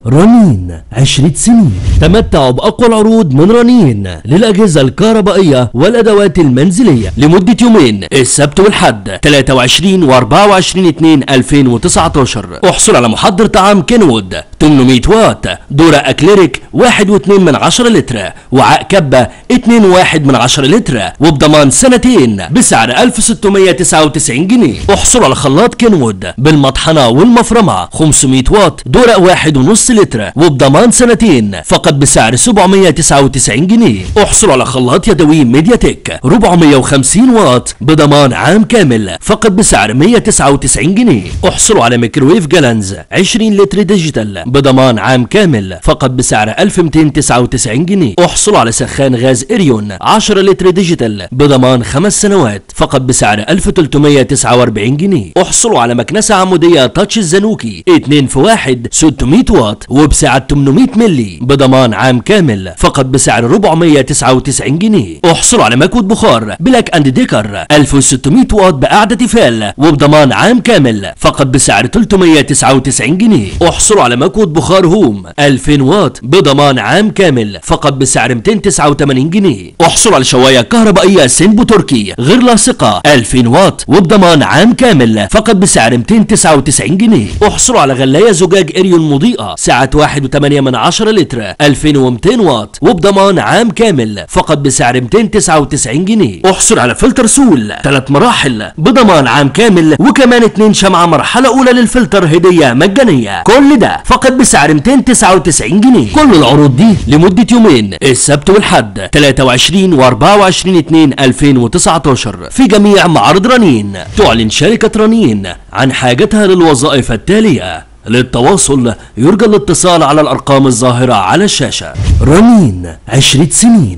رنين 10 سنين. تمتعوا بأقوى العروض من رنين للأجهزة الكهربائية والأدوات المنزلية لمدة يومين، السبت والحد 23 و 24/2/2019. احصل على محضر طعام كينوود 800 واط، دورة أكليريك 1.2 لتر، وعاء كبة 2.1 لتر، وبضمان سنتين بسعر 1699 جنيه. احصل على خلاط كينوود بالمطحنة والمفرمة 500 واط، دورة 1.5 لتر، وبضمان سنتين فقط بسعر 799 جنيه. احصل على خلاط يدوي ميدياتك 450 واط بضمان عام كامل فقط بسعر 199 جنيه. احصلوا على ميكروويف جالنز 20 لتر ديجيتال بضمان عام كامل فقط بسعر 1299 جنيه. احصلوا على سخان غاز إريون 10 لتر ديجيتال بضمان 5 سنوات فقط بسعر 1349 جنيه. احصلوا على مكنسة عمودية تاتش الزانوكي 2 في 1 600 واط وبسعة 800 ملي بضمان عام كامل فقط بسعر 499 جنيه. احصلوا على مكوة بخار بلاك اند ديكر 1600 واط بقعدة تيفال وبضمان عام كامل فقط بسعر 399 جنيه. احصلوا على مكوة بخار هوم 2000 واط بضمان عام كامل فقط بسعر 289 جنيه. احصلوا على شواية كهربائية سينبو تركي غير لاصقة 2000 واط وبضمان عام كامل فقط بسعر 299 جنيه. احصلوا على غلاية زجاج إريون مضيئة سعة 1.8 لتر 2200 واط وبضمان عام كامل فقط بسعر 299 جنيه. احصل على فلتر سول 3 مراحل بضمان عام كامل وكمان 2 شمعة مرحلة أولى للفلتر هدية مجانية، كل ده فقط بسعر 299 جنيه. كل العروض دي لمدة يومين، السبت والحد 23 و 24/2/2019 في جميع معارض رنين. تعلن شركة رنين عن حاجتها للوظائف التالية. للتواصل يرجى الاتصال على الأرقام الظاهرة على الشاشة. رنين 10 سنين.